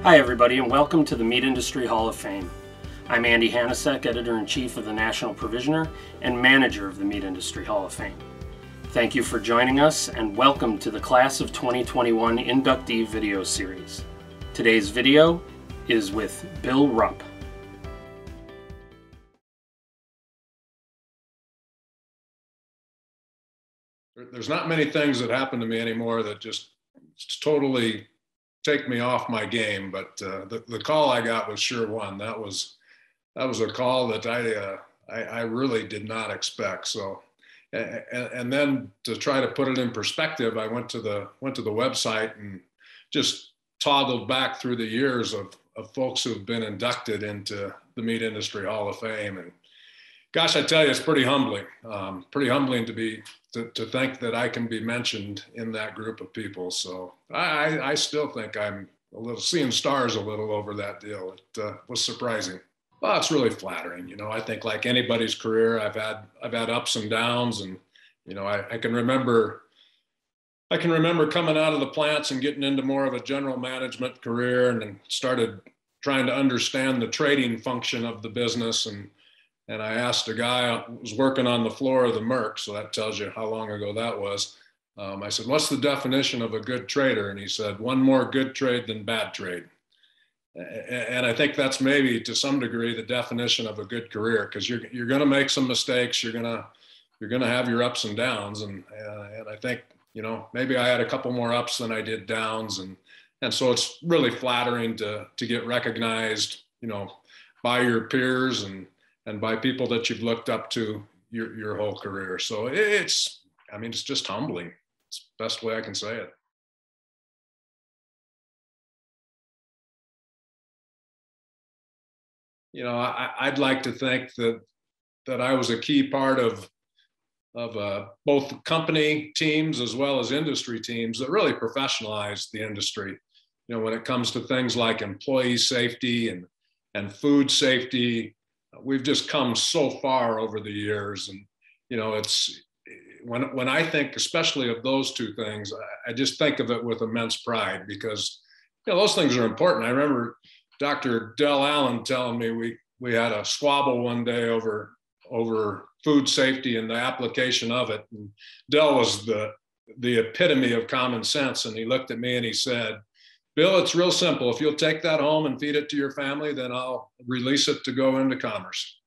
Hi everybody, and welcome to the Meat Industry Hall of Fame. I'm Andy Hanasek, Editor-in-Chief of the National Provisioner and Manager of the Meat Industry Hall of Fame. Thank you for joining us, and welcome to the Class of 2021 Inductee video series. Today's video is with Bill Rupp. There's not many things that happen to me anymore that just totally take me off my game, but the call I got was sure one. That was a call that I really did not expect. So, and then to try to put it in perspective, I went to the website and just toggled back through the years of folks who've been inducted into the Meat Industry Hall of Fame, and gosh, I tell you, it's pretty humbling. Pretty humbling to think that I can be mentioned in that group of people. So I still think I'm a little seeing stars a little over that deal. It was surprising. Well, it's really flattering. You know, I think like anybody's career, I've had ups and downs, and you know, I can remember coming out of the plants and getting into more of a general management career, and then started trying to understand the trading function of the business. And I asked a guy who was working on the floor of the Merck, so that tells you how long ago that was. I said, what's the definition of a good trader? And he said, one more good trade than bad trade. And I think that's maybe to some degree the definition of a good career, because you're going to make some mistakes. You're going to have your ups and downs. And I think, you know, maybe I had a couple more ups than I did downs. And so it's really flattering to get recognized, you know, by your peers and by people that you've looked up to your whole career. So it's just humbling. It's the best way I can say it. You know, I'd like to think that I was a key part of both company teams as well as industry teams that really professionalized the industry. You know, when it comes to things like employee safety and food safety, we've just come so far over the years. And, you know, it's when I think especially of those two things, I just think of it with immense pride, because, you know, those things are important. I remember Dr. Del Allen telling me we had a squabble one day over food safety and the application of it. And Del was the epitome of common sense. And he looked at me and he said, Bill, it's real simple. If you'll take that home and feed it to your family, then I'll release it to go into commerce.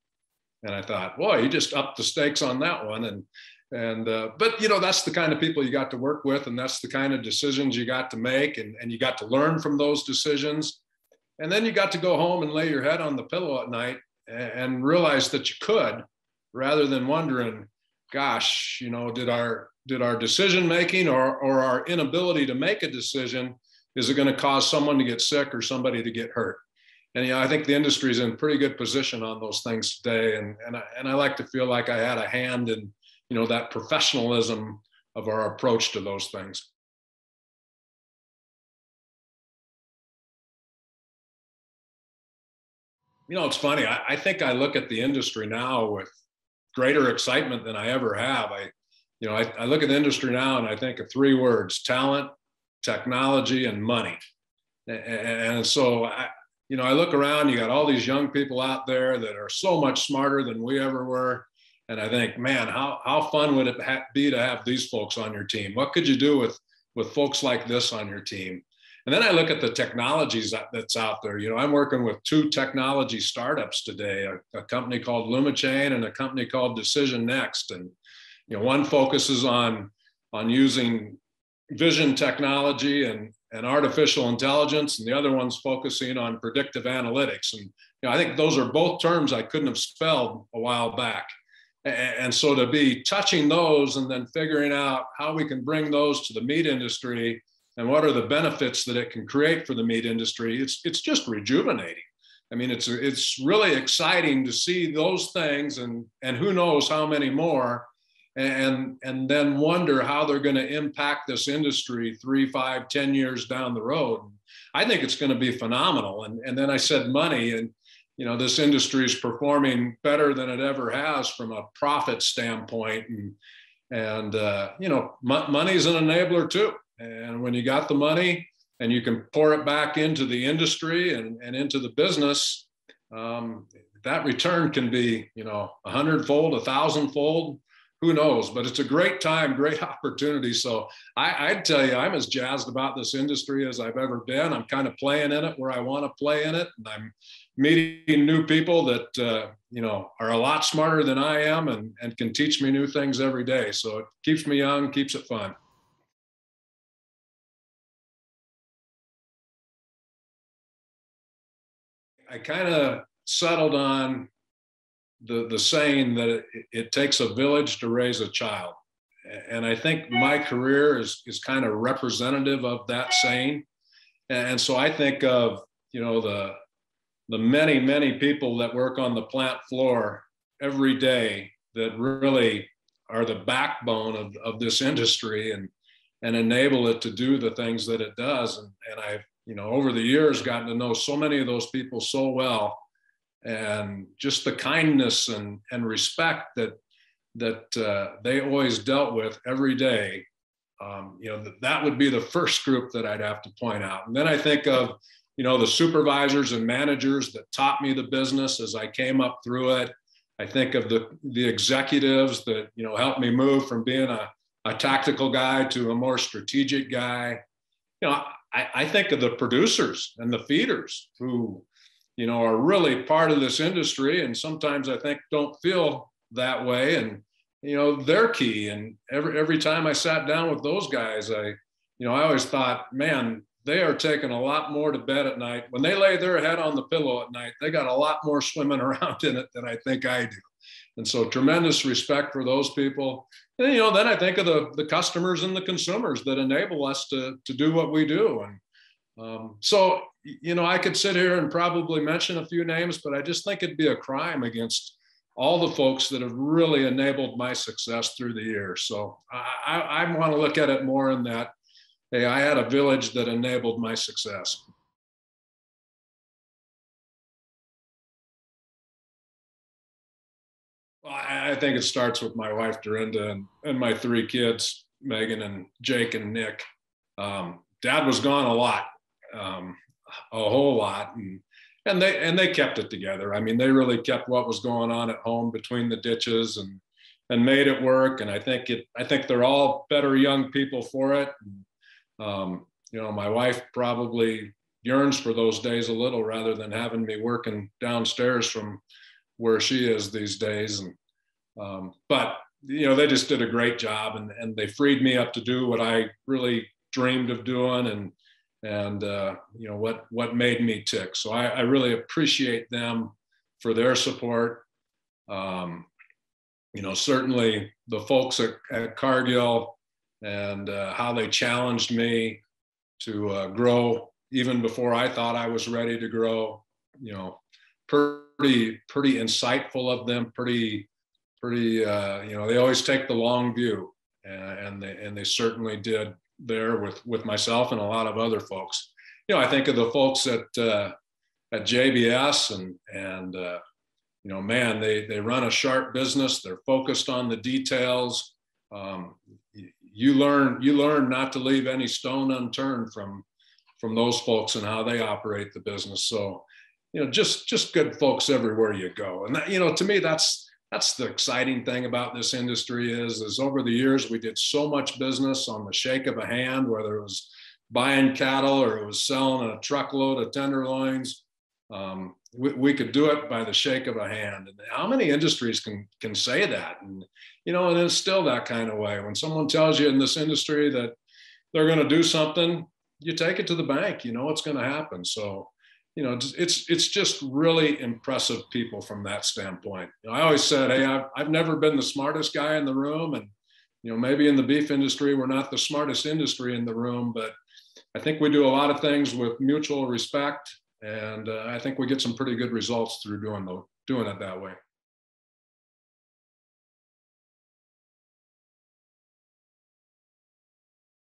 And I thought, boy, he just upped the stakes on that one. But you know, that's the kind of people you got to work with, and that's the kind of decisions you got to make, and you got to learn from those decisions. And then you got to go home and lay your head on the pillow at night and realize that you could, rather than wondering, gosh, you know, did our decision making or our inability to make a decision, is it going to cause someone to get sick or somebody to get hurt? And, you know, I think the industry is in a pretty good position on those things today. And I like to feel like I had a hand in, you know, that professionalism of our approach to those things. You know, it's funny. I think I look at the industry now with greater excitement than I ever have. I look at the industry now and I think of three words: talent, technology, and money. And so I look around, you got all these young people out there that are so much smarter than we ever were. And I think, man, how fun would it be to have these folks on your team? What could you do with folks like this on your team? And then I look at the technologies that's out there. You know, I'm working with two technology startups today, a company called LumaChain and a company called Decision Next. And, you know, one focuses on using vision technology and artificial intelligence, and the other one's focusing on predictive analytics. And, you know, I think those are both terms I couldn't have spelled a while back. And so to be touching those and then figuring out how we can bring those to the meat industry and what are the benefits that it can create for the meat industry, it's just rejuvenating. I mean, it's really exciting to see those things, and who knows how many more, and then wonder how they're going to impact this industry 3, 5, 10 years down the road. I think it's going to be phenomenal. And then I said money, and, you know, this industry is performing better than it ever has from a profit standpoint. And you know, money is an enabler too. And when you got the money, and you can pour it back into the industry and into the business, that return can be, 100-fold, 1,000-fold, who knows? But it's a great time, great opportunity. So I'd tell you, I'm as jazzed about this industry as I've ever been. I'm kind of playing in it where I want to play in it. And I'm meeting new people that, are a lot smarter than I am and can teach me new things every day. So it keeps me young, keeps it fun. I kind of settled on the saying that it takes a village to raise a child. And I think my career is kind of representative of that saying. And so I think of, the many, many people that work on the plant floor every day that really are the backbone of this industry and enable it to do the things that it does. And I've, over the years gotten to know so many of those people so well, and just the kindness and respect that they always dealt with every day. That would be the first group that I'd have to point out. And then I think of, the supervisors and managers that taught me the business as I came up through it. I think of the executives that, helped me move from being a tactical guy to a more strategic guy. I think of the producers and the feeders who, are really part of this industry, and sometimes I think don't feel that way. And, they're key. And every time I sat down with those guys, I always thought, man, they are taking a lot more to bed at night. When they lay their head on the pillow at night, they got a lot more swimming around in it than I think I do. And so tremendous respect for those people. And, then I think of the customers and the consumers that enable us to do what we do. And so, I could sit here and probably mention a few names, but I just think it'd be a crime against all the folks that have really enabled my success through the years. So I want to look at it more in that, hey, I had a village that enabled my success. Well, I think it starts with my wife, Dorinda, and my three kids, Megan and Jake and Nick. Dad was gone a lot, a whole lot. And they kept it together. I mean, they really kept what was going on at home between the ditches and made it work. And I think they're all better young people for it. And, my wife probably yearns for those days a little rather than having me working downstairs from where she is these days. And, but, they just did a great job and they freed me up to do what I really dreamed of doing and what made me tick. So I really appreciate them for their support. Certainly the folks at Cargill and how they challenged me to grow even before I thought I was ready to grow. Pretty insightful of them. Pretty. They always take the long view, and they certainly did there with myself and a lot of other folks. I think of the folks at JBS and man, they run a sharp business. They're focused on the details. You learn not to leave any stone unturned from those folks and how they operate the business. So, just good folks everywhere you go. And to me, that's the exciting thing about this industry is over the years, we did so much business on the shake of a hand, whether it was buying cattle or it was selling a truckload of tenderloins. We could do it by the shake of a hand. And how many industries can say that? And, and it's still that kind of way. When someone tells you in this industry that they're going to do something, you take it to the bank, it's going to happen. So, it's just really impressive people from that standpoint. I always said, hey, I've never been the smartest guy in the room. And, maybe in the beef industry, we're not the smartest industry in the room, but I think we do a lot of things with mutual respect. And I think we get some pretty good results through doing it that way.